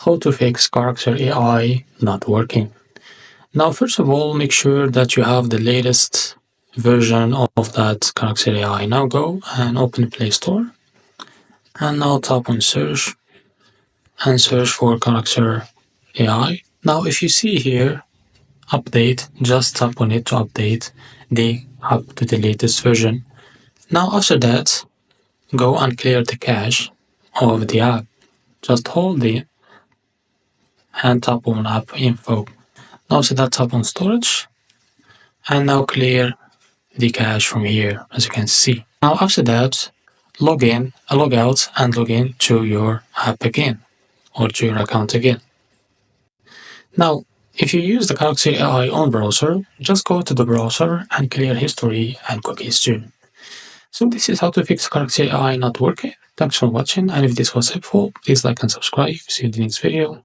how to fix character AI not working. Now, first of all, make sure that you have the latest version of that character AI. Now go and open Play Store and now tap on search and search for character AI. Now, if you see here, update, just tap on it to update the app to the latest version. Now, after that, go and clear the cache of the app. Just hold it and tap on app info. Now after that, tap on storage and now clear the cache from here, as you can see. Now after that, log out and log in to your app again or to your account again. Now, if you use the character AI on browser, just go to the browser and clear history and cookies too. So this is how to fix character AI not working. Thanks for watching, and if this was helpful, please like and subscribe. See you in the next video.